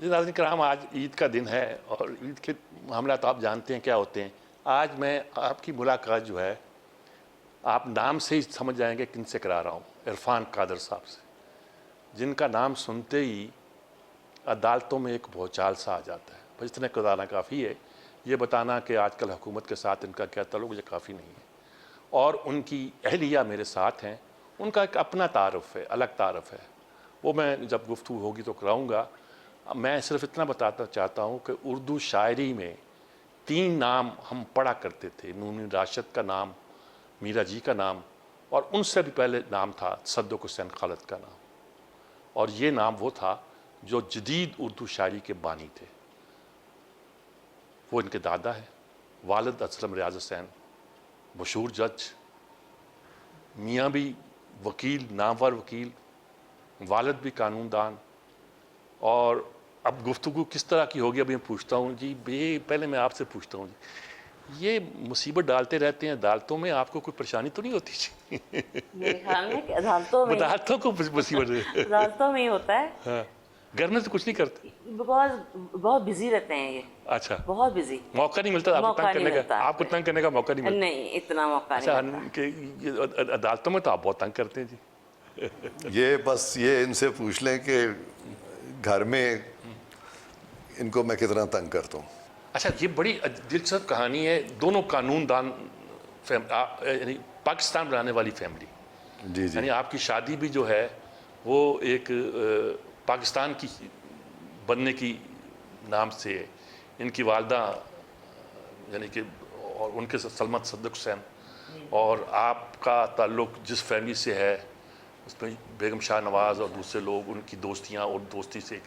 جی ناظرین کرام، آج عید کا دن ہے اور عید کے معاملات آپ جانتے ہیں کیا ہوتے ہیں. آج میں آپ کی ملاقات جو ہے آپ نام سے ہی سمجھ جائیں گے کن سے کرا رہا ہوں. عرفان قادر صاحب سے، جن کا نام سنتے ہی عدالتوں میں ایک بھوچال سا آ جاتا ہے. بس اتنا بتانا کافی ہے. یہ بتانا کہ آج کل حکومت کے ساتھ ان کا کیا تعلق یہ کافی نہیں ہے. اور ان کی اہلیہ میرے ساتھ ہیں. ان کا ایک اپنا تعارف ہے، الگ تعارف ہے، وہ میں جب گفتگو ہوگی تو کراؤں گا. میں صرف اتنا بتانا چاہتا ہوں کہ اردو شاعری میں 3 نام ہم پڑھا کرتے تھے. نون راشد کا نام، میرا جی کا نام، اور ان سے بھی پہلے نام تھا تصدق حسین خالد کا نام. اور یہ نام وہ تھا جو جدید اردو شاعری کے بانی تھے. وہ ان کے دادا ہیں، والد اسلم ریاض حسین مشہور جج، میاں بھی وکیل، نامور وکیل، والد بھی قانون دان. اور اب گفتگو کس طرح کی ہوگی ابھی میں پوچھتا ہوں. جی پہلے میں آپ سے پوچھتا ہوں، یہ مصیبت ڈالتے رہتے ہیں عدالتوں میں، آپ کو کوئی پریشانی تو نہیں ہوتی؟ میرے خیال میں کہ عدالتوں کو مصیبت عدالتوں میں ہی ہوتا ہے. ہاں، گھر میں تو کچھ نہیں کرتے؟ بہت بزی رہتے ہیں یہ. اچھا، بہت بزی. موقع نہیں ملتا آپ کو تنگ کرنے کا؟ آپ کو تنگ کرنے کا موقع نہیں ملتا؟ نہیں، اتنا موقع نہیں اچھا، ملتا. کہ عدالتوں میں تو آپ بہت تنگ کرتے ہیں. جی یہ بس یہ ان سے پوچھ لیں کہ گھر میں ان کو میں کتنا تنگ کرتا ہوں. اچھا، یہ بڑی دلچسپ کہانی ہے. دونوں قانون دان یعنی پاکستان بنانے والی فیملی. جی جی. یعنی آپ کی شادی بھی جو ہے وہ ایک پاکستان کی بننے کی نام سے ہے. ان کی والدہ یعنی کہ اور ان کے سلمت صدق حسین، اور آپ کا تعلق جس فیملی سے ہے اس میں بیگم شاہ نواز اور دوسرے لوگ، ان کی دوستیاں اور دوستی سے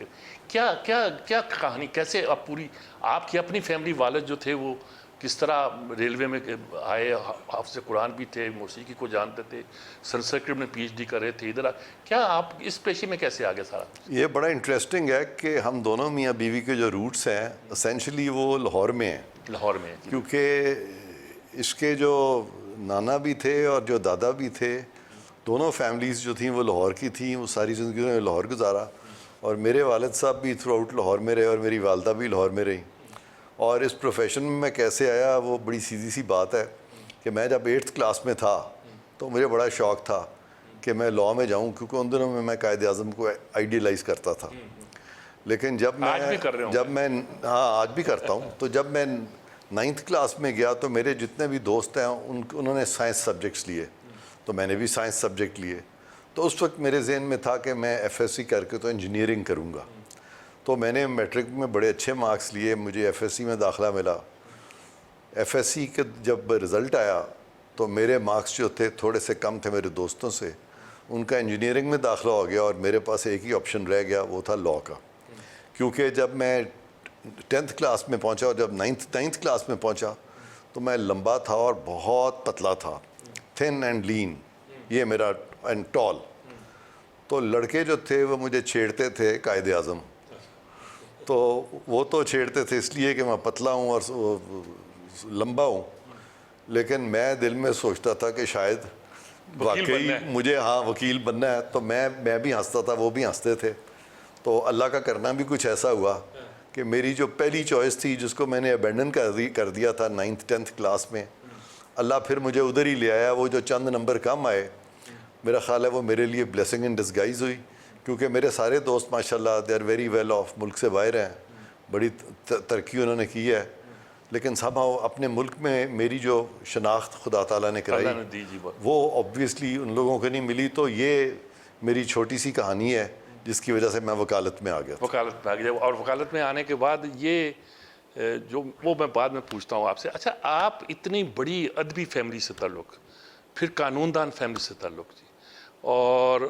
کیا کیا کیا کہانی، کیسے آپ پوری آپ کی اپنی فیملی، والد جو تھے وہ کس طرح ریلوے میں آئے، حافظ قرآن بھی تھے، موسیقی کو جانتے تھے، سنسکرت میں پی ایچ ڈی کر رہے تھے، ادھر کیا آپ اس پیشے میں کیسے آگے سارا؟ یہ بڑا انٹرسٹنگ ہے کہ ہم دونوں میاں بیوی کے جو روٹس ہیں اسینشلی وہ لاہور میں ہیں. لاہور میں. کیونکہ اس کے جو نانا بھی تھے اور جو دادا بھی تھے، دونوں فیملیز جو تھیں وہ لاہور کی تھیں. وہ ساری زندگی انہوں نے لاہور گزارا. اور میرے والد صاحب بھی تھرو آؤٹ لاہور میں رہے اور میری والدہ بھی لاہور میں رہی. اور اس پروفیشن میں کیسے آیا وہ بڑی سیدھی سی بات ہے کہ میں جب 8th کلاس میں تھا تو مجھے بڑا شوق تھا کہ میں لاء میں جاؤں، کیونکہ ان دنوں میں قائد اعظم کو آئیڈیلائز کرتا تھا. لیکن جب میں ہاں آج بھی کرتا ہوں. تو جب میں 9th کلاس میں گیا تو میرے جتنے بھی دوست ہیں انہوں نے سائنس سبجیکٹس لیے، تو میں نے بھی سائنس سبجیکٹ لیے. تو اس وقت میرے ذہن میں تھا کہ میں ایف ایس سی کر کے تو انجینئرنگ کروں گا. تو میں نے میٹرک میں بڑے اچھے مارکس لیے، مجھے ایف ایس سی میں داخلہ ملا. ایف ایس سی کے جب رزلٹ آیا تو میرے مارکس جو تھے تھوڑے سے کم تھے میرے دوستوں سے. ان کا انجینئرنگ میں داخلہ ہو گیا اور میرے پاس ایک ہی آپشن رہ گیا، وہ تھا لاء کا. کیونکہ جب میں 10th کلاس میں پہنچا اور جب 9th کلاس میں پہنچا تو میں لمبا تھا اور بہت پتلا تھا، تھن اینڈ لین، یہ میرا اینڈ ٹال. تو لڑکے جو تھے وہ مجھے چھیڑتے تھے قائد اعظم. تو وہ تو چھیڑتے تھے اس لیے کہ میں پتلا ہوں اور لمبا ہوں، لیکن میں دل میں سوچتا تھا کہ شاید واقعی مجھے وکیل بننا ہے. تو میں بھی ہنستا تھا، وہ بھی ہنستے تھے. تو اللہ کا کرنا بھی کچھ ایسا ہوا کہ میری جو پہلی چوائس تھی جس کو میں نے ابینڈن کر دیا تھا 9th 10th کلاس میں، اللہ پھر مجھے ادھر ہی لے آیا. وہ جو چند نمبر کم آئے، میرا خیال ہے وہ میرے لیے بلیسنگ ان ڈسگائز ہوئی. کیونکہ میرے سارے دوست ماشاءاللہ they are very well off, ملک سے باہر ہیں، بڑی ترقی انہوں نے کی ہے. لیکن سب اپنے ملک میں میری جو شناخت خدا تعالیٰ نے کرائی وہ آبویسلی ان لوگوں کو نہیں ملی. تو یہ میری چھوٹی سی کہانی ہے جس کی وجہ سے میں وکالت میں آ گیا. اور وکالت میں آنے کے بعد یہ جو وہ میں بعد میں پوچھتا ہوں آپ سے. اچھا، آپ اتنی بڑی ادبی فیملی سے تعلق، پھر قانون دان فیملی سے تعلق، جی، اور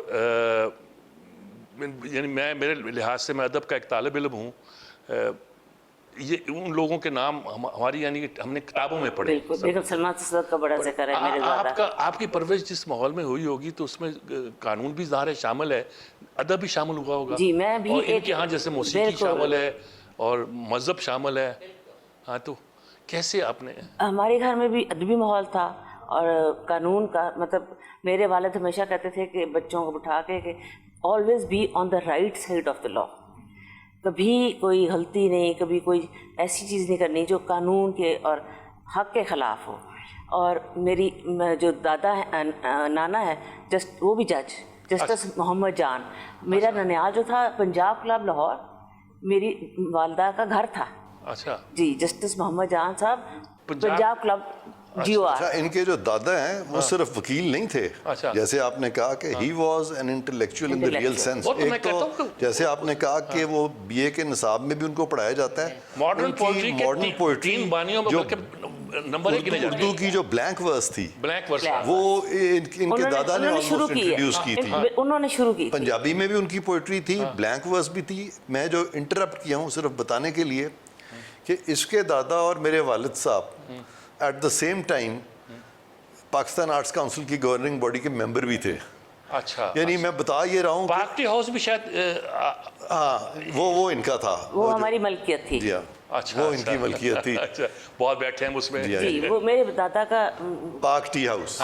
یعنی میرے لحاظ سے میں ادب کا ایک طالب علم ہوں. یہ ان لوگوں کے نام ہماری یعنی کہ ہم نے کتابوں میں پڑھے. بالکل، بیگم سلمہ صدق کا بڑا ذکر ہے میرے زیادہ. آپ کی پرورش جس ماحول میں ہوئی ہوگی تو اس میں قانون بھی ظاہر ہے شامل ہے، ادب بھی شامل ہوا ہوگا. جی، میں بھی اور ان کے ہاں جیسے موسیقی شامل ہے اور مذہب شامل ہے. ہاں، تو کیسے آپ نے؟ ہمارے گھر میں بھی ادبی ماحول تھا اور قانون کا، مطلب میرے والد ہمیشہ کہتے تھے کہ بچوں کو بٹھا کے کہ always be on the right side of the law. کبھی کوئی غلطی نہیں, کبھی کوئی ایسی چیز نہیں کرنی جو قانون کے اور حق کے خلاف ہو. اور میری جو دادا ہے, نانا ہے, وہ بھی جج, جسٹس محمد جان. میرا ننیال جو تھا پنجاب کلب لاہور, میری والدہ کا گھر تھا. اچھا جی, جسٹس محمد جان صاحب پنجاب کلب GOR. اچھا, ان کے جو دادا ہیں وہ صرف وکیل نہیں تھے, جیسے آپ نے کہا کہ he was an intellectual in the real sense. ایک تو جیسے آپ نے کہا کہ وہ BA کے نصاب میں بھی ان کو پڑھایا جاتا ہے. ماڈرن پوئٹری جو اردو کی جو بلینک ورس تھی وہ ان کے دادا نے آلموسٹ انٹروڈیوس کی تھی. انہوں نے شروع کی. پنجابی میں بھی ان کی پوئٹری تھی, بلینک ورس بھی تھی. میں جو انٹرپٹ کیا ہوں صرف بتانے کے لیے کہ اس کے دادا اور میرے والد صاحب at the same time Pakistan arts council کی گورننگ باڈی کے ممبر بھی تھے. اچھا, یعنی میں بتا یہ رہا ہوں پارٹی ہاؤس بھی شاید, ہاں وہ ان کا تھا, وہ ہماری ملکیت تھی. جی ہاں, وہ ان کی ملکیت تھی. اچھا, بہت بیٹھے ہیں اس میں. جی, وہ میرے دادا کا پاک ٹی ہاؤس.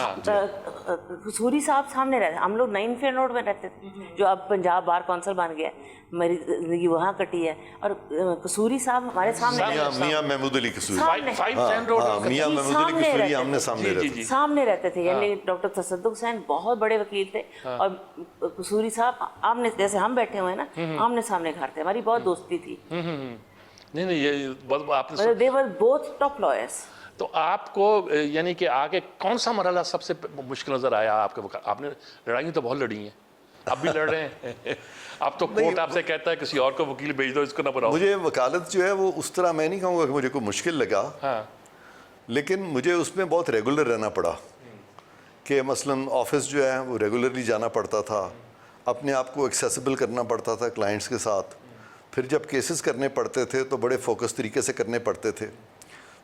قصوری صاحب سامنے رہتے, ہم لوگ 9 فین روڈ میں رہتے تھے, جو اب پنجاب بار کونسل بن گیا. میری زندگی وہاں کٹی ہے, اور قصوری صاحب ہمارے سامنے, میاں محمود علی قصوری, میاں محمود علی قصوری آمنے سامنے رہتے, سامنے رہتے تھے. یعنی ڈاکٹر تصدق حسین بہت بڑے وکیل تھے, اور قصوری صاحب آمنے, جیسے ہم بیٹھے ہوئے ہیں نا, آمنے سامنے گھر تھے. ہماری بہت دوستی تھی. نہیں, یہ آپ نے, they were both top lawyers. تو آپ کو یعنی کہ آگے کون سا مرحلہ سب سے مشکل نظر آیا آپ کے؟ آپ نے لڑائیاں تو بہت لڑی ہیں, اب بھی لڑ رہے ہیں. اب تو کورٹ آپ سے کہتا ہے کسی اور کو وکیل بھیج دو, اس کو نہ بناؤ. مجھے وکالت جو ہے وہ اس طرح میں نہیں کہوں گا کہ مجھے کوئی مشکل لگا, لیکن مجھے اس میں بہت ریگولر رہنا پڑا. کہ مثلاً آفس جو ہے وہ ریگولرلی جانا پڑتا تھا, اپنے آپ کو ایکسیسیبل کرنا پڑتا تھا کلائنٹس کے ساتھ. پھر جب کیسز کرنے پڑتے تھے تو بڑے فوکس طریقے سے کرنے پڑتے تھے.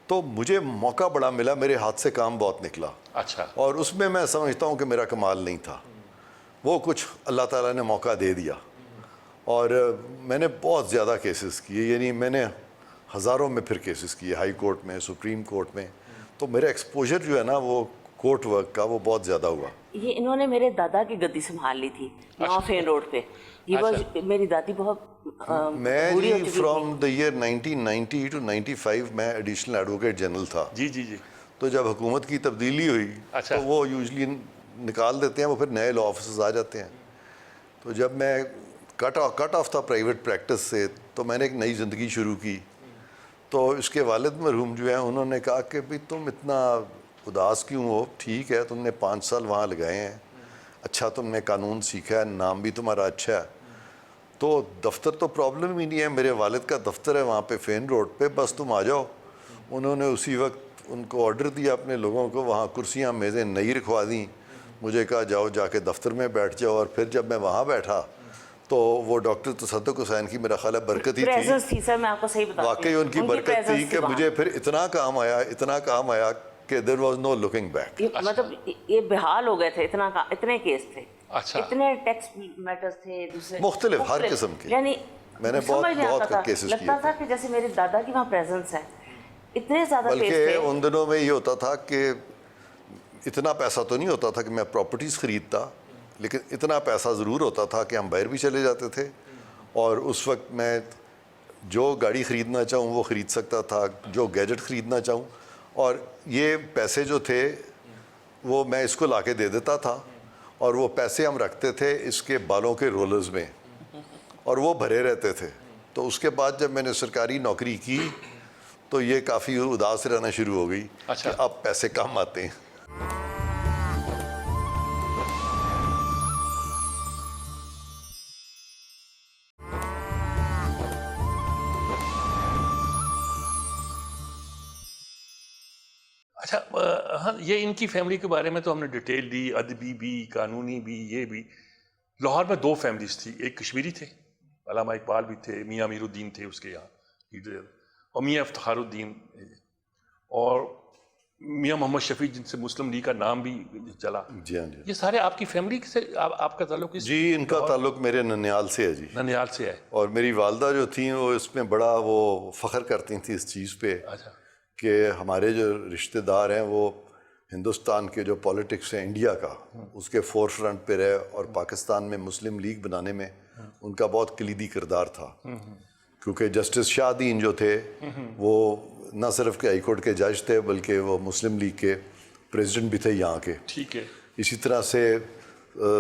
تو مجھے موقع بڑا ملا, میرے ہاتھ سے کام بہت نکلا. اچھا, اور اس میں سمجھتا ہوں کہ میرا کمال نہیں تھا, وہ کچھ اللہ تعالیٰ نے موقع دے دیا. اور میں نے بہت زیادہ کیسز کیے, یعنی میں نے ہزاروں میں پھر کیسز کیے, ہائی کورٹ میں, سپریم کورٹ میں. تو میرا ایکسپوجر جو ہے نا وہ کورٹ ورک کا وہ بہت زیادہ ہوا. یہ انہوں نے میرے دادا کی گدی سنبھال لی تھی 9 فین روڈ پہ. میری دادی بہت میں جی فرام دا ایئر 1990 ٹو 95 میں ایڈیشنل ایڈوکیٹ جنرل تھا. جی جی جی. تو جب حکومت کی تبدیلی ہوئی تو وہ یوزلی نکال دیتے ہیں, وہ پھر نئے لا آفسز آ جاتے ہیں. تو جب میں کٹ آف تھا پرائیویٹ پریکٹس سے, تو میں نے ایک نئی زندگی شروع کی. تو اس کے والد مرحوم جو ہیں انہوں نے کہا کہ بھئی تم اتنا اداس کیوں ہو, ٹھیک ہے تم نے 5 سال وہاں لگائے ہیں, اچھا تم نے قانون سیکھا ہے, نام بھی تمہارا اچھا ہے, تو دفتر تو پرابلم ہی نہیں ہے, میرے والد کا دفتر ہے وہاں پہ فین روڈ پہ, بس تم آ جاؤ. انہوں نے اسی وقت ان کو آرڈر دیا اپنے لوگوں کو, وہاں کرسیاں میزیں نئی رکھوا دیں, مجھے کہا جاؤ جا کے دفتر میں بیٹھ جاؤ. اور پھر جب میں وہاں بیٹھا تو وہ ڈاکٹر تصدق حسین کی میرا خیال ہے برکت ہی تھی, واقعی ان کی برکت تھی کہ مجھے پھر اتنا کام آیا کہ there was no looking back. مطلب یہ بحال ہو گئے تھے, اتنے کیس تھے, اتنے ٹیکس میٹرز تھے دوسرے مختلف ہر قسم کے. یعنی میں نے بہت کیسز کیے, لگتا تھا کہ جیسے میرے دادا کی وہاں پریزنس ہے, اتنے زیادہ کیس تھے. بلکہ ان دنوں میں یہ ہوتا تھا کہ اتنا پیسہ تو نہیں ہوتا تھا کہ میں پراپرٹیز خریدتا, لیکن اتنا پیسہ ضرور ہوتا تھا کہ ہم باہر بھی چلے جاتے تھے, اور اس وقت میں جو گاڑی خریدنا چاہوں وہ خرید سکتا تھا, جو گیجٹ خریدنا چاہوں. اور یہ پیسے جو تھے وہ میں اس کو لا کے دے دیتا تھا, اور وہ پیسے ہم رکھتے تھے اس کے بالوں کے رولرز میں, اور وہ بھرے رہتے تھے. تو اس کے بعد جب میں نے سرکاری نوکری کی تو یہ کافی اداس رہنا شروع ہو گئی کہ اب پیسے کم آتے ہیں. اچھا, ہاں یہ ان کی فیملی کے بارے میں تو ہم نے ڈیٹیل دی, ادبی بھی, قانونی بھی, یہ بھی. لاہور میں 2 فیملیز تھی, ایک کشمیری تھے, علامہ اقبال بھی تھے, میاں امیر الدین تھے اس کے یہاں لیڈر, اور میاں افتخار الدین, اور میاں محمد شفیع جن سے مسلم لیگ کا نام بھی چلا. جی ہاں جی. یہ سارے آپ کی فیملی سے آپ کا تعلق؟ جی ان کا تعلق میرے ننیال سے ہے جی. ننیال سے ہے. اور میری والدہ جو تھیں وہ اس میں بڑا وہ فخر کرتی تھیں اس چیز پہ کہ ہمارے جو رشتہ دار ہیں وہ ہندوستان کے جو پولیٹکس ہیں انڈیا کا, اس کے فور فرنٹ پہ رہے, اور پاکستان میں مسلم لیگ بنانے میں ان کا بہت کلیدی کردار تھا. کیونکہ جسٹس شاہ دین جو تھے وہ نہ صرف کہ ہائی کورٹ کے جج تھے بلکہ وہ مسلم لیگ کے پریزیڈنٹ بھی تھے یہاں کے. ٹھیک ہے. اسی طرح سے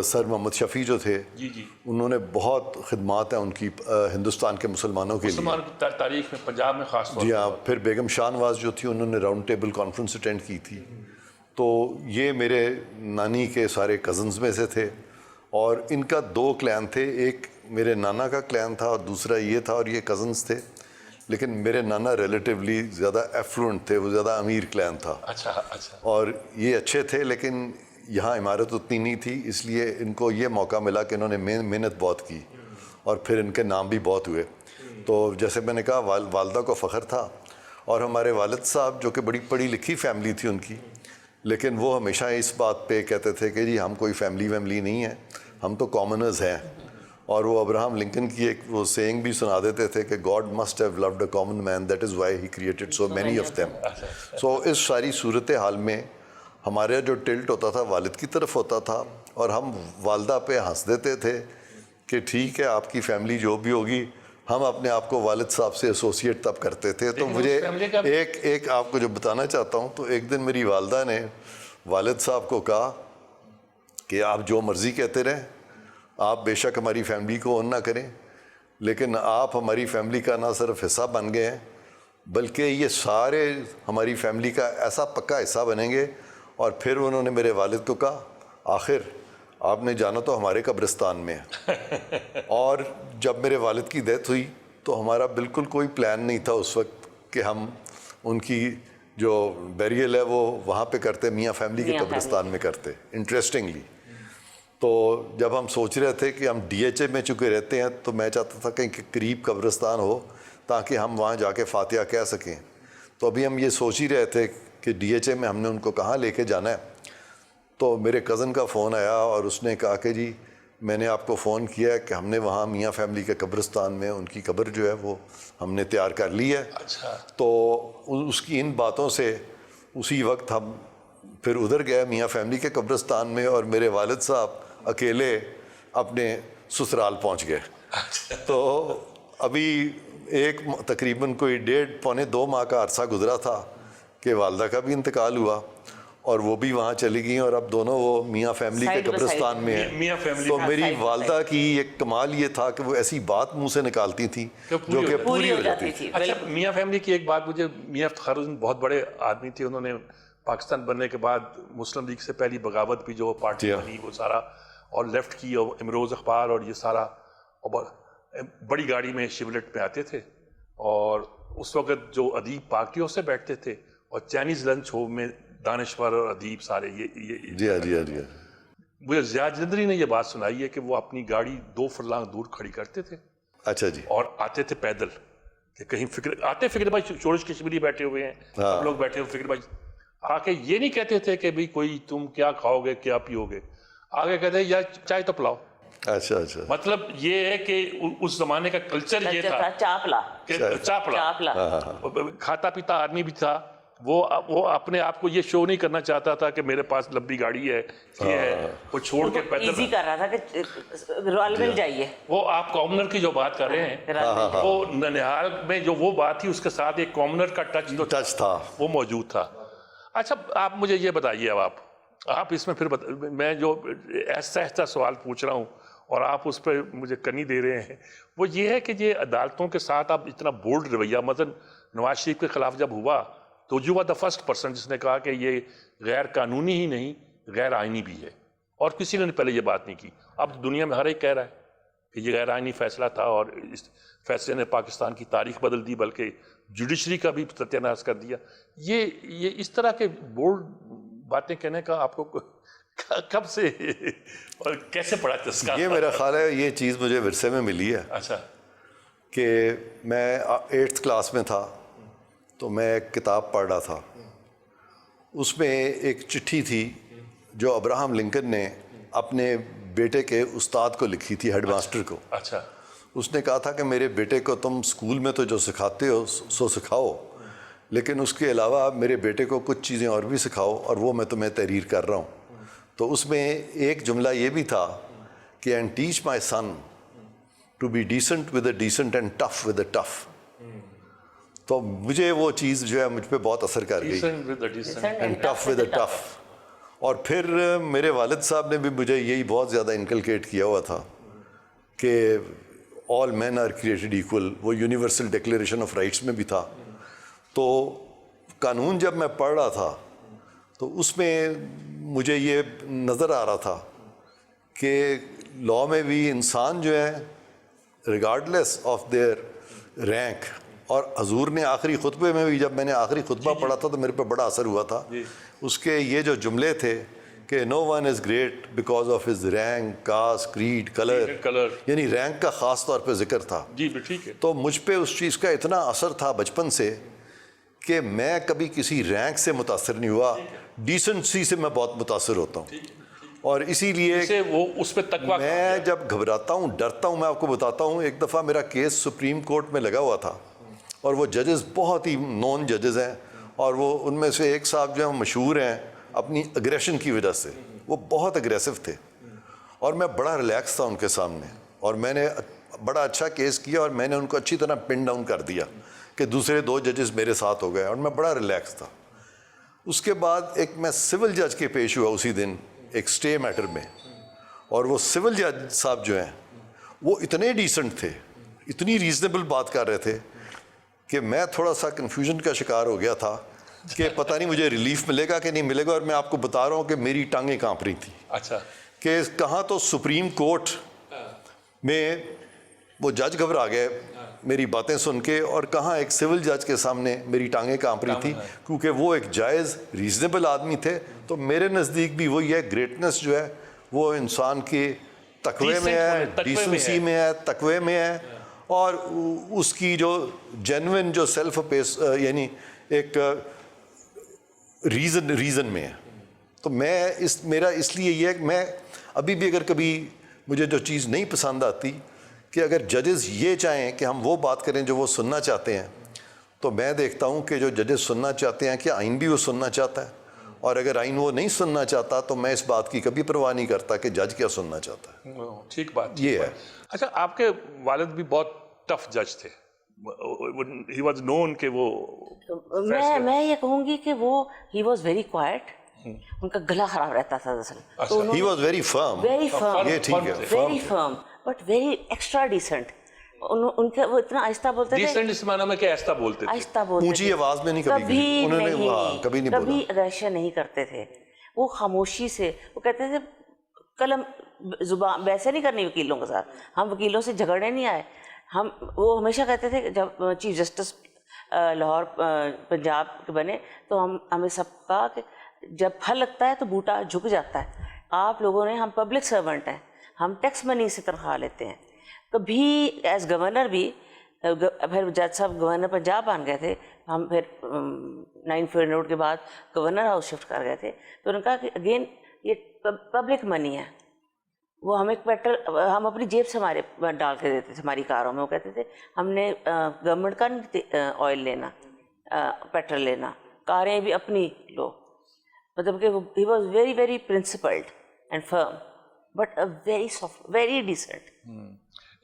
سر محمد شفیع جو تھے انہوں نے بہت خدمات ہیں ان کی ہندوستان کے مسلمانوں کے لیے, مسلمان کی تاریخ میں, پنجاب میں خاص طور جی ہاں. پھر بیگم شاہ نواز جو تھی انہوں نے راؤنڈ ٹیبل کانفرنس اٹینڈ کی تھی. تو یہ میرے نانی کے سارے کزنز میں سے تھے, اور ان کا 2 کلین تھے, ایک میرے نانا کا کلین تھا اور دوسرا یہ تھا, اور یہ کزنز تھے. لیکن میرے نانا ریلیٹیولی زیادہ ایفلوئنٹ تھے, وہ زیادہ امیر کلین تھا. اچھا اچھا. اور یہ اچھے تھے لیکن یہاں عمارت اتنی نہیں تھی, اس لیے ان کو یہ موقع ملا کہ انہوں نے محنت بہت کی اور پھر ان کے نام بھی بہت ہوئے. تو جیسے میں نے کہا والدہ کو فخر تھا, اور ہمارے والد صاحب جو کہ بڑی پڑھی لکھی فیملی تھی ان کی, لیکن وہ ہمیشہ اس بات پہ کہتے تھے کہ جی ہم کوئی فیملی ویملی نہیں ہے, ہم تو کامنرز ہیں. اور وہ ابراہم لنکن کی ایک وہ سینگ بھی سنا دیتے تھے کہ God must have loved a common man, that is why he created so many of them. So اس ساری صورت حال میں ہمارا جو ٹلٹ ہوتا تھا والد کی طرف ہوتا تھا, اور ہم والدہ پہ ہنس دیتے تھے کہ ٹھیک ہے آپ کی فیملی جو بھی ہوگی, ہم اپنے آپ کو والد صاحب سے ایسوسیٹ تب کرتے تھے. تو مجھے ایک آپ کو جو بتانا چاہتا ہوں, تو ایک دن میری والدہ نے والد صاحب کو کہا کہ آپ جو مرضی کہتے رہیں, آپ بے شک ہماری فیملی کو اون نہ کریں, لیکن آپ ہماری فیملی کا نہ صرف حصہ بن گئے ہیں بلکہ یہ سارے ہماری فیملی کا ایسا پکا حصہ بنیں گے. اور پھر انہوں نے میرے والد کو کہا آخر آپ نے جانا تو ہمارے قبرستان میں ہے. اور جب میرے والد کی ڈیتھ ہوئی تو ہمارا بالکل کوئی پلان نہیں تھا اس وقت کہ ہم ان کی جو بیریل ہے وہ وہاں پہ کرتے, میاں فیملی کے قبرستان میں کرتے. انٹرسٹنگلی تو جب ہم سوچ رہے تھے کہ ہم ڈی ایچ اے میں چونکہ رہتے ہیں تو میں چاہتا تھا کہ قریب قبرستان ہو تاکہ ہم وہاں جا کے فاتحہ کہہ سکیں. تو ابھی ہم یہ سوچ ہی رہے تھے کہ ڈی ایچ اے میں ہم نے ان کو کہاں لے کے جانا ہے. تو میرے کزن کا فون آیا اور اس نے کہا کہ جی میں نے آپ کو فون کیا ہے کہ ہم نے وہاں میاں فیملی کے قبرستان میں ان کی قبر جو ہے وہ ہم نے تیار کر لی ہے. تو اس کی ان باتوں سے اسی وقت ہم پھر ادھر گئے میاں فیملی کے قبرستان میں, اور میرے والد صاحب اکیلے اپنے سسرال پہنچ گئے. تو ابھی تقریباً کوئی 1.5-2 ماہ کا عرصہ گزرا تھا کہ والدہ کا بھی انتقال ہوا, اور وہ بھی وہاں چلی گئیں, اور اب دونوں وہ میاں فیملی کے قبرستان میں ہیں. تو میری والدہ کی ایک کمال یہ تھا کہ وہ ایسی بات منہ سے نکالتی تھیں جو کہ پوری ہو جاتی تھی. اچھا, میاں فیملی کی ایک بات مجھے, میاں افتخار الدین بہت بڑے آدمی تھے, انہوں نے پاکستان بننے کے بعد مسلم لیگ سے پہلی بغاوت بھی جو پارٹی بنی وہ سارا, اور لیفٹ کی, اور امروز اخبار اور یہ سارا, اور بڑی گاڑی میں شیولٹ میں آتے تھے, اور اس وقت جو ادیب پارٹیوں سے بیٹھتے تھے, اور چائنیز لنچ ہو میں دانشور اور ادیب سارے یہ جی ہاں جی ہاں جی ہاں. مجھے زیاد جندری نے یہ بات سنائی ہے کہ وہ اپنی گاڑی 2 فرلانگ دور کھڑی کرتے تھے. اچھا جی. اور آتے تھے پیدل, کہ کہیں فکر بھائی شورش کشمیری بیٹھے ہوئے ہیں, سب لوگ بیٹھے ہوئے, فکر بھائی آ کے یہ نہیں کہتے تھے کہ بھئی کوئی تم کیا کھاؤ گے کیا پیو گے, آگے کہتے ہیں یا چائے تو پلاؤ. اچھا اچھا. مطلب یہ ہے کہ اس زمانے کا کلچر یہ تھا, چاپلا کھاتا پیتا آدمی بھی تھا. وہ اپنے آپ کو یہ شو نہیں کرنا چاہتا تھا کہ میرے پاس لمبی گاڑی ہے, یہ ہے, وہ چھوڑ کے پیدل ایزی کر رہا تھا کہ رائل مل جائیے. وہ آپ کامنر کی جو بات کر رہے ہیں, وہ ننہال میں جو وہ بات تھی اس کے ساتھ ایک کامنر کا ٹچ تھا, وہ موجود تھا. اچھا آپ مجھے یہ بتائیے, اب آپ اس میں پھر میں جو ایسا سوال پوچھ رہا ہوں اور آپ اس پہ مجھے کنی دے رہے ہیں, وہ یہ ہے کہ یہ عدالتوں کے ساتھ اب اتنا بولڈ رویہ, مثلا نواز شریف کے خلاف جب ہوا تو you are the first person جس نے کہا کہ یہ غیر قانونی ہی نہیں غیر آئینی بھی ہے, اور کسی نے پہلے یہ بات نہیں کی. اب دنیا میں ہر ایک کہہ رہا ہے کہ یہ غیر آئینی فیصلہ تھا, اور اس فیصلے نے پاکستان کی تاریخ بدل دی, بلکہ جوڈیشری کا بھی ستیہ ناش کر دیا. یہ اس طرح کے بولڈ باتیں کہنے کا آپ کو کب سے اور کیسے پڑا چسکا؟ یہ میرا خیال ہے یہ چیز مجھے ورثے میں ملی ہے. اچھا. کہ میں 8th کلاس میں تھا تو میں ایک کتاب پڑھ رہا تھا, اس میں ایک چٹھی تھی جو ابراہم لنکن نے اپنے بیٹے کے استاد کو لکھی تھی, ہیڈ ماسٹر کو. اچھا. اس نے کہا تھا کہ میرے بیٹے کو تم اسکول میں تو جو سکھاتے ہو سو سکھاؤ, لیکن اس کے علاوہ میرے بیٹے کو کچھ چیزیں اور بھی سکھاؤ, اور وہ میں تمہیں تحریر کر رہا ہوں. تو اس میں ایک جملہ یہ بھی تھا کہ and teach my son to be decent with the decent and tough with the tough. تو مجھے وہ چیز جو ہے مجھ پہ بہت اثر کر گئی. Decent with the decent. And tough with the tough. اور پھر میرے والد صاحب نے بھی مجھے یہی بہت زیادہ انکلکیٹ کیا ہوا تھا کہ all men are created equal. وہ یونیورسل ڈکلیریشن آف رائٹس میں بھی تھا. تو قانون جب میں پڑھ رہا تھا تو اس میں مجھے یہ نظر آ رہا تھا کہ لاء میں بھی انسان جو ہے ریگارڈلیس آف دیئر رینک. اور حضور نے آخری خطبے میں بھی جب میں نے آخری خطبہ پڑھا تھا تو میرے پہ بڑا اثر ہوا تھا. اس کے یہ جو جملے تھے کہ no one is great because of his rank caste creed colour, یعنی رینک کا خاص طور پہ ذکر تھا. جی ٹھیک ہے. تو مجھ پہ اس چیز کا اتنا اثر تھا بچپن سے کہ میں کبھی کسی رینک سے متاثر نہیں ہوا، ڈیسنسی سے میں بہت متاثر ہوتا ہوں. اور اسی لیے وہ اس پہ تقویٰ میں جب گھبراتا ہوں ڈرتا ہوں، میں آپ کو بتاتا ہوں ایک دفعہ میرا کیس سپریم کورٹ میں لگا ہوا تھا اور وہ ججز بہت ہی نون ججز ہیں اور وہ ان میں سے ایک صاحب جو ہیں مشہور ہیں اپنی اگریشن کی وجہ سے، وہ بہت اگریسو تھے اور میں بڑا ریلیکس تھا ان کے سامنے اور میں نے بڑا اچھا کیس کیا اور میں نے ان کو اچھی طرح پن ڈاؤن کر دیا کہ دوسرے 2 ججز میرے ساتھ ہو گئے اور میں بڑا ریلیکس تھا. اس کے بعد ایک میں سول جج کے پیش ہوا اسی دن ایک سٹے میٹر میں، اور وہ سول جج صاحب جو ہیں وہ اتنے ڈیسنٹ تھے، اتنی ریزنیبل بات کر رہے تھے کہ میں تھوڑا سا کنفیوژن کا شکار ہو گیا تھا کہ پتہ نہیں مجھے ریلیف ملے گا کہ نہیں ملے گا. اور میں آپ کو بتا رہا ہوں کہ میری ٹانگیں کانپ رہی تھیں. اچھا. کہ کہاں تو سپریم کورٹ میں وہ جج گھبرا گئے میری باتیں سن کے، اور کہاں ایک سول جج کے سامنے میری ٹانگیں کانپ رہی تھی کیونکہ وہ ایک جائز ریزنیبل آدمی تھے. تو میرے نزدیک بھی وہی ہے، گریٹنس جو ہے وہ انسان کے تقوی میں ہے، ڈیسنسی میں ہے، تقوی میں ہے، اور اس کی جو جینوئن جو سیلف یعنی ایک ریزن میں ہے. تو میرا اس لیے یہ ہے کہ میں ابھی بھی اگر کبھی مجھے جو چیز نہیں پسند آتی کہ اگر ججز یہ چاہیں کہ ہم وہ بات کریں جو وہ سننا چاہتے ہیں، تو میں دیکھتا ہوں کہ جو ججز سننا چاہتے ہیں کہ آئین بھی وہ سننا چاہتا ہے، اور اگر آئین وہ نہیں سننا چاہتا تو میں اس بات کی کبھی پرواہ نہیں کرتا کہ جج کیا سننا چاہتا ہے. ٹھیک بات یہ ہے. اچھا، آپ کے والد بھی بہت ٹف جج تھے. ہی واز نون کہ وہ میں یہ کہوں گی کہ وہ ہی واز ویری کوائٹ. ان کا گلا خراب رہتا تھا دراصل. He was very firm. Very firm. یہ ٹھیک ہے. Very firm but very extra decent. ان کے وہ اتنا آہستہ بولتے تھے. ڈیسنٹ اس معنی میں کہ آہستہ بولتے تھے. آہستہ بولتے تھے. اونچی آواز میں نہیں کبھی انہوں نے کبھی نہیں بولا. کبھی اگریشن نہیں کرتے تھے. وہ خاموشی سے وہ کہتے تھے قلم زبان ویسے نہیں کرنی وکیلوں کے ساتھ. ہم وکیلوں سے جھگڑنے نہیں آئے. وہ ہمیشہ کہتے تھے کہ جب چیف جسٹس لاہور پنجاب کے بنے تو ہمیں سب کہا کہ جب پھل لگتا ہے تو بوٹا جھک جاتا ہے. آپ لوگوں نے، ہم پبلک سرونٹ ہیں، ہم ٹیکس منی سے تنخواہ لیتے ہیں. کبھی ایز گورنر بھی، پھر جج صاحب گورنر پنجاب بن گئے تھے، ہم پھر 9 فیلڈ روڈ کے بعد گورنر ہاؤس شفٹ کر گئے تھے. تو انہوں نے کہا کہ اگین یہ پبلک منی ہے، وہ ہمیں پیٹرول ہم اپنی جیب سے ہمارے ڈال کے دیتے تھے ہماری کاروں میں. وہ کہتے تھے ہم نے گورنمنٹ کا نہیں آئل لینا، پیٹرول لینا، کاریں بھی اپنی لو. مطلب کہ he was very very principled and firm but very soft, very decent.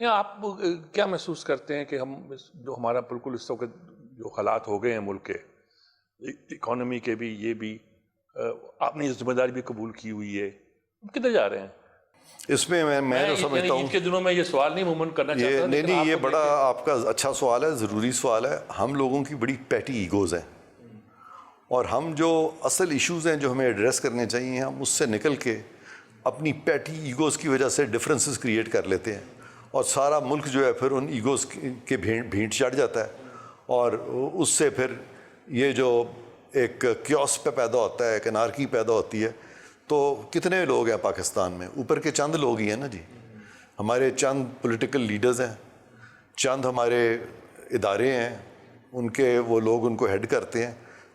آپ کیا محسوس کرتے ہیں کہ ہم جو ہمارا بالکل اس وقت جو حالات ہو گئے ہیں ملک کے، اکانومی کے بھی، یہ بھی آپ نے یہ ذمہ داری بھی قبول کی ہوئی ہے، کدھر جا رہے ہیں اس میں؟ میں تو سمجھتا ہوں عید کے دنوں میں یہ سوال نہیں عموماً کرنا چاہتا. نہیں، یہ بڑا آپ کا اچھا سوال ہے، ضروری سوال ہے. ہم لوگوں کی بڑی پیٹی ایگوز ہیں، اور ہم جو اصل ایشوز ہیں جو ہمیں ایڈریس کرنے چاہیے، ہم اس سے نکل کے اپنی پیٹی ایگوز کی وجہ سے ڈفرینسز کریٹ کر لیتے ہیں، اور سارا ملک جو ہے پھر ان ایگوز کے بھینٹ چڑھ جاتا ہے، اور اس سے پھر یہ جو ایک کیوس پہ پیدا ہوتا ہے، ایک انارکی پیدا ہوتی ہے. تو کتنے لوگ ہیں پاکستان میں؟ اوپر کے چند لوگ ہی ہیں نا جی. ہمارے چند پولیٹیکل لیڈرز ہیں، چند ہمارے ادارے ہیں، ان کے وہ لوگ ان کو ہیڈ کرتے ہیں.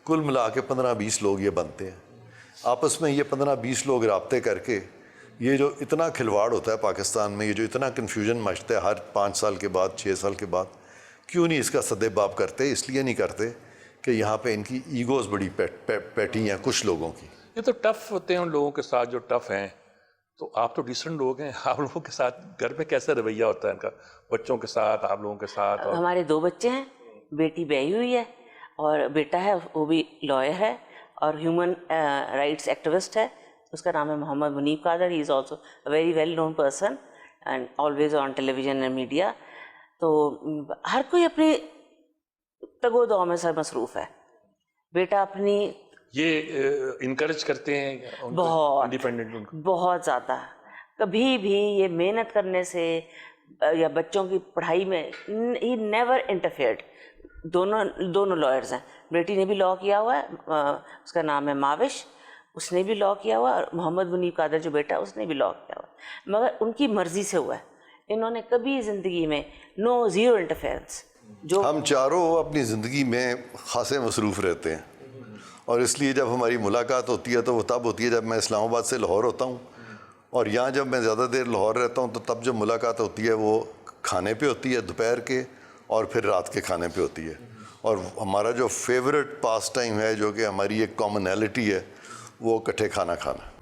کل ملا کے 15-20 لوگ یہ بنتے ہیں. آپس میں یہ 15-20 لوگ رابطے کر کے یہ جو اتنا کھلواڑ ہوتا ہے پاکستان میں، یہ جو اتنا کنفیوژن مچتا ہے ہر 5 سال کے بعد، 6 سال کے بعد، کیوں نہیں اس کا سدے باب کرتے؟ اس لیے نہیں کرتے کہ یہاں پہ ان کی ایگوز بڑی پیٹی ہیں کچھ لوگوں کی. یہ تو ٹف ہوتے ہیں ان لوگوں کے ساتھ جو ٹف ہیں. تو آپ تو ڈیسنٹ لوگ ہیں, آپ لوگوں کے ساتھ گھر میں کیسا رویہ ہوتا ہے ان کا, بچوں کے ساتھ, آپ لوگوں کے ساتھ؟ اور ہمارے 2 بچے ہیں, بیٹی بیاہی ہوئی ہے اور بیٹا ہے وہ بھی لائر ہے اور ہیومن رائٹس ایکٹیوسٹ ہے. اس کا نام ہے Muhammad Muneeb Qadir. He is also a very well known person and always on television and media. تو ہر کوئی اپنی تگ و دو میں سر مصروف ہے. بیٹا اپنی یہ انکریج کرتے ہیں بہت انڈیپینڈنٹ؟ بہت زیادہ. کبھی بھی یہ محنت کرنے سے یا بچوں کی پڑھائی میں ہی نیور انٹرفیئرڈ. دونوں لائرز ہیں. بیٹی نے بھی لاء کیا ہوا ہے, اس کا نام ہے ماوش, اس نے بھی لاء کیا ہوا ہے, اور محمد منیب قادر جو بیٹا اس نے بھی لاء کیا ہوا ہے, مگر ان کی مرضی سے ہوا ہے. انہوں نے کبھی زندگی میں زیرو انٹرفیئرنس. جو ہم چاروں اپنی زندگی میں خاصے مصروف رہتے ہیں, اور اس لیے جب ہماری ملاقات ہوتی ہے تو وہ تب ہوتی ہے جب میں اسلام آباد سے لاہور ہوتا ہوں, اور یہاں جب میں زیادہ دیر لاہور رہتا ہوں تو تب جو ملاقات ہوتی ہے وہ کھانے پہ ہوتی ہے دوپہر کے, اور پھر رات کے کھانے پہ ہوتی ہے. اور ہمارا جو فیوریٹ پاس ٹائم ہے, جو کہ ہماری ایک کامنالٹی ہے, وہ اکٹھے کھانا کھانا.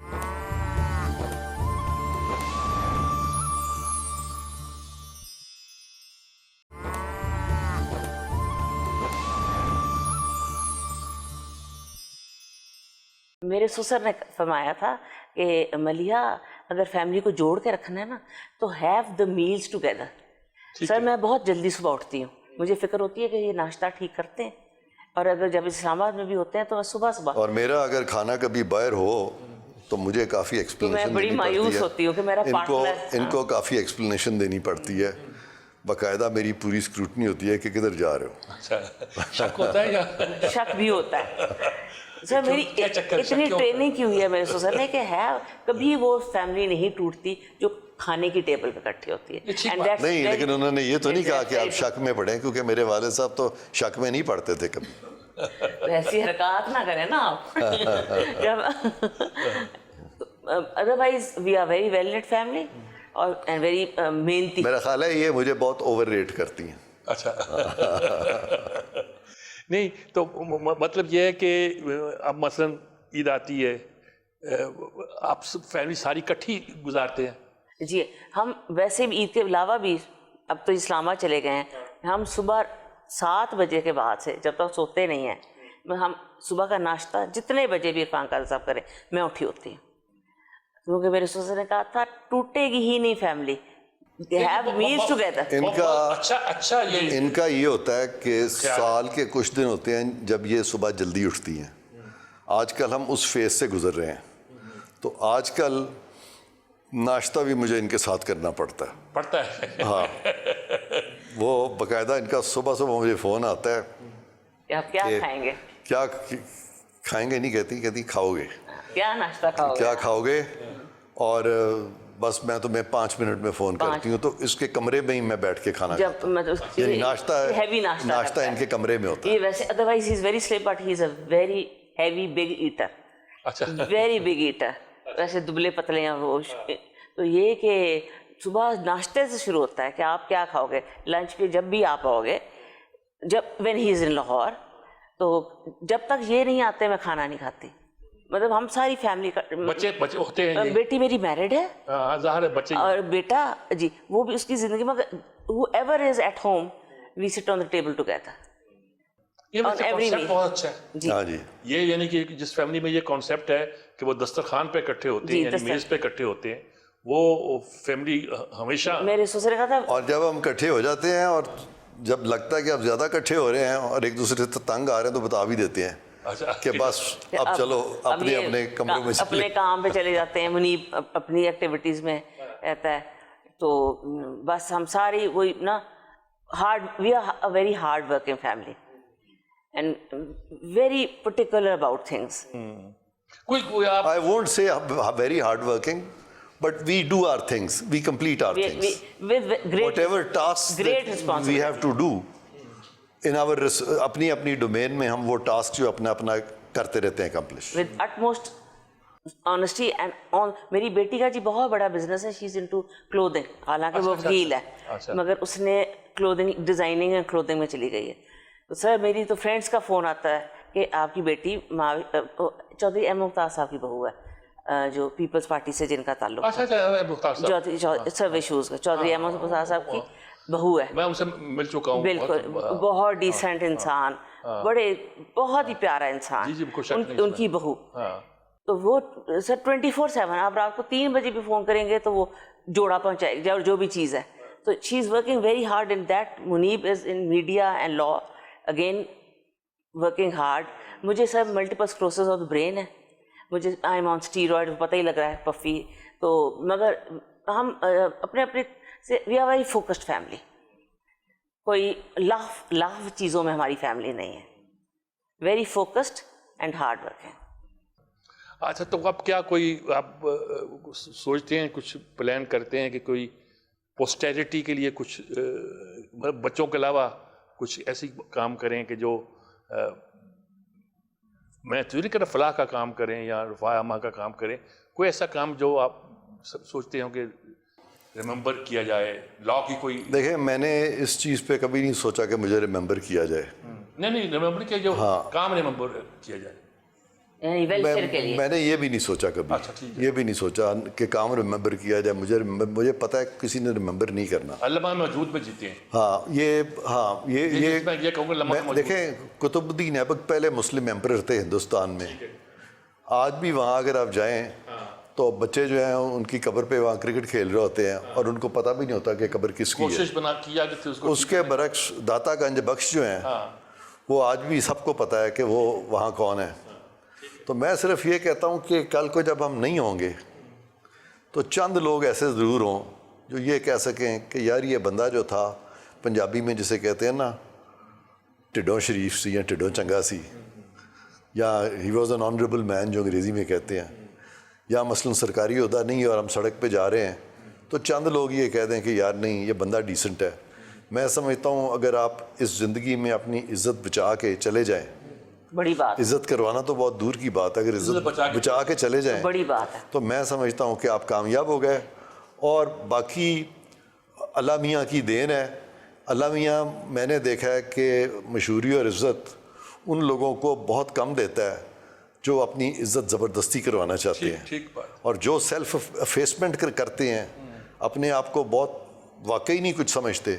میرے سسر نے فرمایا تھا کہ ملیحہ اگر فیملی کو جوڑ کے رکھنا ہے نا تو ہیو دا میلز ٹوگیدر. سر میں بہت جلدی صبح اٹھتی ہوں, مجھے فکر ہوتی ہے کہ یہ ناشتہ ٹھیک کرتے ہیں, اور اگر جب اسلام آباد میں بھی ہوتے ہیں تو میں صبح اور میرا اگر کھانا کبھی باہر ہو تو مجھے کافی ایکسپلینیشن بڑی دینی پڑتی مایوس ہے. ہوتی ہوں کہ میرا پارٹنر, ان کو کافی ایکسپلینیشن دینی پڑتی ہے. باقاعدہ میری پوری اسکروٹنی ہوتی ہے کہ کدھر جا رہے ہو. اچھا, شک ہوتا ہے یا شک بھی ہوتا ہے. سر میری اتنی ٹریننگ کی ہوئی ہے میرے سسر نے کہ ہے کبھی وہ فیملی نہیں ٹوٹتی جو کھانے کی ٹیبل پہ اکٹھی ہوتی ہے. نہیں, لیکن انہوں نے یہ تو نہیں کہا کہ آپ شک میں پڑھیں, کیونکہ میرے والد صاحب تو شک میں نہیں پڑھتے تھے کبھی. ایسی حرکات نہ کریں نا آپ. Otherwise we are very well knit family اور ویری محنتی. میرا خیال ہے یہ مجھے بہت اوور ریٹ کرتی ہیں. اچھا نہیں تو مطلب یہ ہے کہ اب مثلاً عید آتی ہے, آپ فیملی ساری اکٹھی گزارتے ہیں؟ جی ہم ویسے بھی عید کے علاوہ بھی, اب تو اسلام آباد چلے گئے ہیں, ہم صبح 7 بجے کے بعد سے جب تک سوتے نہیں ہیں, ہم صبح کا ناشتہ جتنے بجے بھی عرفان قادر صاحب کریں میں اٹھی ہوتی ہوں, کیونکہ میرے سسر نے کہا تھا ٹوٹے گی ہی نہیں فیملی, have meals together. ان کا یہ ہوتا ہے کہ سال کے کچھ دن ہوتے ہیں جب یہ صبح جلدی اٹھتی ہیں. آج کل ہم اس فیز سے گزر رہے ہیں, تو آج کل ناشتہ بھی مجھے ان کے ساتھ کرنا پڑتا ہے. ہاں, وہ باقاعدہ ان کا صبح مجھے فون آتا ہے آپ کیا کھائیں گے, کیا کھائیں گے, نہیں کہتی کھاؤ گے, کیا ناشتہ کھاؤ گے, کیا کھاؤ گے. اور بس میں تمہیں 5 منٹ میں فون کرتی ہوں, تو اس کے کمرے میں ہی میں بیٹھ کے کھانا کھاتا ہوں. یعنی ناشتہ ان کے کمرے میں ہوتا ہے. ویسے otherwise he is very slim but he is a very heavy big eater. اچھا, ویری بگ ایٹر. ویسے دبلے پتلے ہیں وہ. تو یہ کہ صبح ناشتے سے شروع ہوتا ہے کہ آپ کیا کھاؤ گے, لنچ پہ جب بھی آپ آؤ گے, جب وین ہی از ان لاہور, تو جب تک یہ نہیں آتے میں کھانا نہیں کھاتی. مطلب ہم ساری فیملی کا, بچے ہوتے ہیں, بیٹی میری میرڈ ہے, ظاہر ہے بچے, اور بیٹا جی وہ بھی اس کی زندگی میں whoever is at home we sit on the table together. یہ کانسیپٹ بہت اچھا ہے. ہاں جی, یہ یعنی کہ جس فیملی میں یہ کانسیپٹ ہے کہ وہ دسترخوان پہ اکٹھے ہوتے ہیں, یعنی میز پہ اکٹھے ہوتے ہیں, وہ فیملی ہمیشہ. میرے سسر نے کہا تھا, اور جب ہم اکٹھے ہو جاتے ہیں اور جب لگتا ہے کہ اب زیادہ اکٹھے ہو رہے ہیں اور ایک دوسرے سے تنگ آ رہے ہیں, تو بتا بھی دیتے ہیں کہ بس اب چلو اپنے اپنے کمروں میں اپنے کام پہ چلے جاتے ہیں. منیب اپنی ایکٹیویٹیز میں رہتا ہے, تو بس ہم ساری وہی نا we are a very hard working family and very particular about things. I won't say very hard working, but we do our things, we complete our things. With great, whatever tasks great that we have to do in our اپنی domain میں, ہم وہ task جو اپنا کرتے رہتے ہیں accomplish. with utmost honesty and on. میری بیٹی کا جی بہت بڑا بزنس ہے, شی از انٹو کلودنگ, حالانکہ وہ وکیل ہے, مگر اس نے کلودنگ ڈیزائننگ اینڈ کلودنگ میں چلی گئی ہے. تو سر میری تو فرینڈس کا فون آتا ہے کہ آپ کی بیٹی چودھری احمد ممتاز صاحب کی بہو ہے, جو پیپلز پارٹی سے جن کا تعلق اچھا اچھا مختار صاحب چودھری سروے شوز کا چودھری احمد مختار صاحب کی بہو ہے. میں ان سے مل چکا ہوں. بالکل بہت ڈیسنٹ انسان, بڑے بہت ہی پیارا انسان, جی کوئی شک نہیں ان کی بہو. تو وہ سر 24/7 آپ رات کو 3 بجے بھی فون کریں گے تو وہ جوڑا پہنچائے گی جو بھی چیز ہے. تو she is working very hard in that. Muneeb is in media and law again working hard. مجھے sir multiple sclerosis of the brain ہے, مجھے آئی ایم آن اسٹیرائڈ, پتہ ہی لگ رہا ہے پفی. تو مگر ہم اپنے اپنے سے we are very focused family. کوئی لاف چیزوں میں ہماری فیملی نہیں ہے. Very focused and hard working. اچھا تو اب کیا کوئی آپ سوچتے ہیں, کچھ پلان کرتے ہیں کہ کوئی پوسٹیرٹی کے لیے کچھ بچوں کے علاوہ کچھ ایسی کام کریں کہ جو میں تو نہیں کہہ رہا فلاح کا کام کریں یا رفاع عامہ کا کام کریں, کوئی ایسا کام جو آپ سوچتے ہوں کہ ریممبر کیا جائے لا کی کوئی. دیکھیں میں نے اس چیز پہ کبھی نہیں سوچا کہ مجھے ریممبر کیا جائے. نہیں ریممبر کیا جو کام ریممبر کیا جائے. میں نے یہ بھی نہیں سوچا کبھی, یہ بھی نہیں سوچا کہ کام ریممبر کیا جائے. مجھے پتہ ہے کسی نے ریممبر نہیں کرنا. علامہ موجود میں جیتے ہیں. یہ دیکھیں قطب الدین ایبک پہلے مسلم ایمپرر تھے ہندوستان میں. آج بھی وہاں اگر آپ جائیں تو بچے جو ہیں ان کی قبر پہ وہاں کرکٹ کھیل رہے ہوتے ہیں اور ان کو پتہ بھی نہیں ہوتا کہ قبر کس کی ہے. کوشش بنا کیا کہ اس کے برعکس داتا گنج بخش جو ہیں وہ آج بھی سب کو پتہ ہے کہ وہ وہاں کون ہے. تو میں صرف یہ کہتا ہوں کہ کل کو جب ہم نہیں ہوں گے تو چند لوگ ایسے ضرور ہوں جو یہ کہہ سکیں کہ یار یہ بندہ جو تھا پنجابی میں جسے کہتے ہیں نا ٹڈوں شریف سی یا ٹڈوں چنگا سی, یا ہی واز این آنریبل مین جو انگریزی میں کہتے ہیں, یا مثلاً سرکاری عہدہ نہیں اور ہم سڑک پہ جا رہے ہیں تو چند لوگ یہ کہہ دیں کہ یار نہیں یہ بندہ ڈیسنٹ ہے. میں سمجھتا ہوں اگر آپ اس زندگی میں اپنی عزت بچا کے چلے جائیں, بڑی بات, عزت کروانا تو بہت دور کی بات ہے, اگر عزت بچا کے چلے جائیں بڑی بات ہے, تو میں سمجھتا ہوں کہ آپ کامیاب ہو گئے. اور باقی اللہ میاں کی دین ہے. اللہ میاں میں نے دیکھا ہے کہ مشہوری اور عزت ان لوگوں کو بہت کم دیتا ہے جو اپنی عزت زبردستی کروانا چاہتے ہیں, اور جو سیلف افیسمنٹ کرتے ہیں, اپنے آپ کو بہت واقعی نہیں کچھ سمجھتے,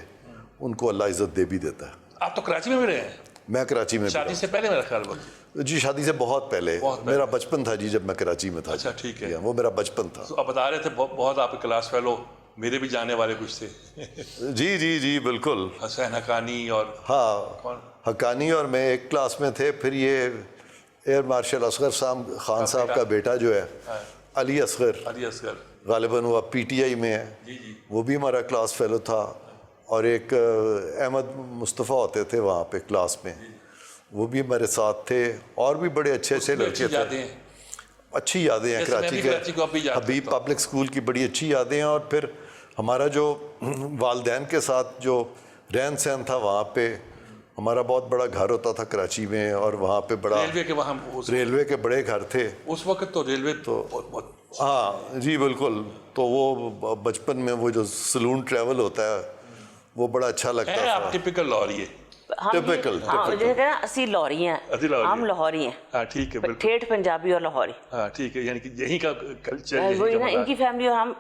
ان کو اللہ عزت دے بھی دیتا ہے. آپ تو کراچی میں بھی رہے ہیں. میں کراچی میں شادی سے پہلے میرا خیال ہوا. جی شادی سے بہت پہلے. میرا بچپن تھا جی جب میں کراچی میں تھا. اچھا ٹھیک ہے, وہ میرا بچپن تھا. آپ بتا رہے تھے بہت آپ کے کلاس فیلو میرے بھی جانے والے کچھ تھے. جی جی جی بالکل. حسین حقانی اور حقانی اور میں ایک کلاس میں تھے. پھر یہ ایئر مارشل اصغر خان صاحب کا بیٹا جو ہے علی اصغر, غالباً وہ پی ٹی آئی میں ہے, وہ بھی ہمارا کلاس فیلو تھا. اور ایک احمد مصطفیٰ ہوتے تھے وہاں پہ کلاس میں, وہ بھی ہمارے ساتھ تھے. اور بھی بڑے اچھے اچھے لڑکے تھے. اچھی یادیں ہیں کراچی کے. حبیب پبلک اسکول کی بڑی اچھی یادیں ہیں. اور پھر ہمارا جو والدین کے ساتھ جو رہن سہن تھا وہاں پہ, ہمارا بہت بڑا گھر ہوتا تھا کراچی میں, اور وہاں پہ بڑا ریلوے کے بڑے گھر تھے اس وقت. تو ریلوے تو ہاں جی بالکل. تو وہ بچپن میں وہ جو سلون ٹریول ہوتا ہے وہ بڑا اچھا لگتا ہے. آپ ٹپیکل لاہوری ہے. ٹپیکل اسی لاہوری ہیں, ہم لاہوری ہیں. ہاں ٹھیک ہے, ٹھیٹھ پنجابی اور لاہوری. ہاں ٹھیک ہے, یعنی کہ یہیں کا کلچر وہی نا ان کی فیملی اور ہم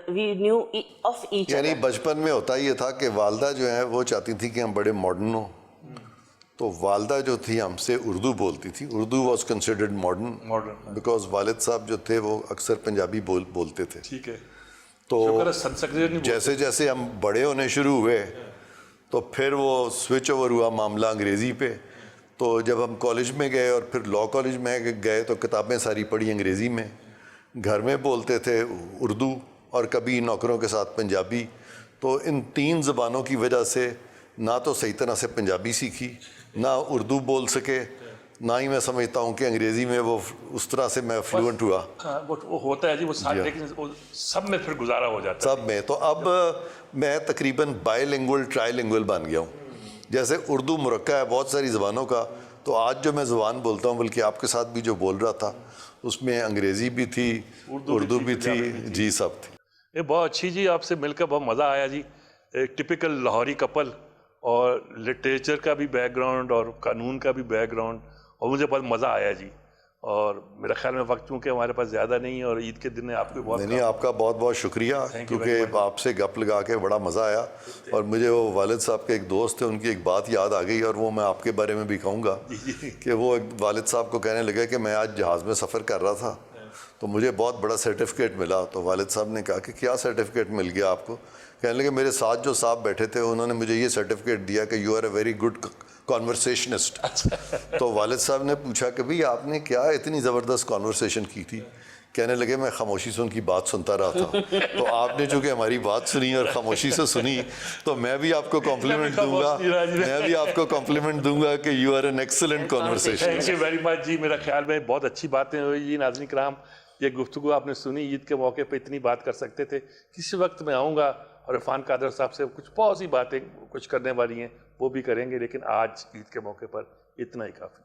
وی نیو آف ایچ. یعنی بچپن میں ہوتا یہ تھا کہ والدہ جو ہیں وہ چاہتی تھی کہ ہم بڑے ماڈرن ہوں, تو والدہ جو تھی ہم سے اردو بولتی تھی. Urdu was considered modern because والد صاحب جو تھے وہ اکثر پنجابی بولتے تھے. ٹھیک ہے. تو جیسے جیسے ہم بڑے ہونے شروع ہوئے تو پھر وہ سوئچ اوور ہوا معاملہ انگریزی پہ. تو جب ہم کالج میں گئے اور پھر لاء کالج میں گئے تو کتابیں ساری پڑھی انگریزی میں, گھر میں بولتے تھے اردو اور کبھی نوکروں کے ساتھ پنجابی. تو ان 3 زبانوں کی وجہ سے نہ تو صحیح طرح سے پنجابی سیکھی, نہ اردو بول سکے, نہ ہی میں سمجھتا ہوں کہ انگریزی میں وہ اس طرح سے میں فلوئنٹ ہوا. وہ ہوتا ہے جی, وہ لیکن سب میں پھر گزارا ہو جاتا ہے سب میں. تو اب میں تقریباً بائی لنگول ٹرائی لنگول بن گیا ہوں. جیسے اردو مرکب ہے بہت ساری زبانوں کا, تو آج جو میں زبان بولتا ہوں, بلکہ آپ کے ساتھ بھی جو بول رہا تھا اس میں انگریزی بھی تھی, اردو بھی تھی, جی سب تھی. یہ بہت اچھی جی, آپ سے مل کر بہت مزہ آیا جی. ایک ٹپیکل لاہوری کپل, اور لٹریچر کا بھی بیک گراؤنڈ اور قانون کا بھی بیک گراؤنڈ, اور مجھے بہت مزہ آیا جی. اور میرا خیال میں وقت چونکہ ہمارے پاس زیادہ نہیں ہے اور عید کے دن آپ کو بہت نہیں آپ کا بہت بہت شکریہ کیونکہ آپ سے گپ لگا کے بڑا مزہ آیا اور مجھے وہ والد صاحب کے ایک دوست تھے ان کی ایک بات یاد آ گئی اور وہ میں آپ کے بارے میں بھی کہوں گا کہ وہ ایک والد صاحب کو کہنے لگے کہ میں آج جہاز میں سفر کر رہا تھا تو مجھے بہت بڑا سرٹیفکیٹ ملا. تو والد صاحب نے کہا کہ کیا سرٹیفکیٹ مل گیا آپ کو؟ کہنے لگے میرے ساتھ جو صاحب بیٹھے تھے انہوں نے مجھے یہ سرٹیفکیٹ دیا کہ you are a very good conversationist. تو والد صاحب نے پوچھا کہ بھئی آپ نے کیا اتنی زبردست کانورسیشن کی تھی؟ کہنے لگے میں خاموشی سے ان کی بات سنتا رہا تھا. تو آپ نے چونکہ ہماری بات سنی اور خاموشی سے سنی تو میں بھی آپ کو کمپلیمنٹ دوں گا کہ you are an excellent conversation. Thank you very much جی. میرا خیال میں بہت اچھی باتیں ہوئی جی. ناظرین کرام یہ گفتگو آپ نے سنی, عید کے موقع پہ اتنی بات کر سکتے تھے. کسی وقت میں آؤں گا اور عرفان قادر صاحب سے کچھ بہت سی باتیں کچھ کرنے والی ہیں وہ بھی کریں گے, لیکن آج عید کے موقع پر اتنا ہی کافی.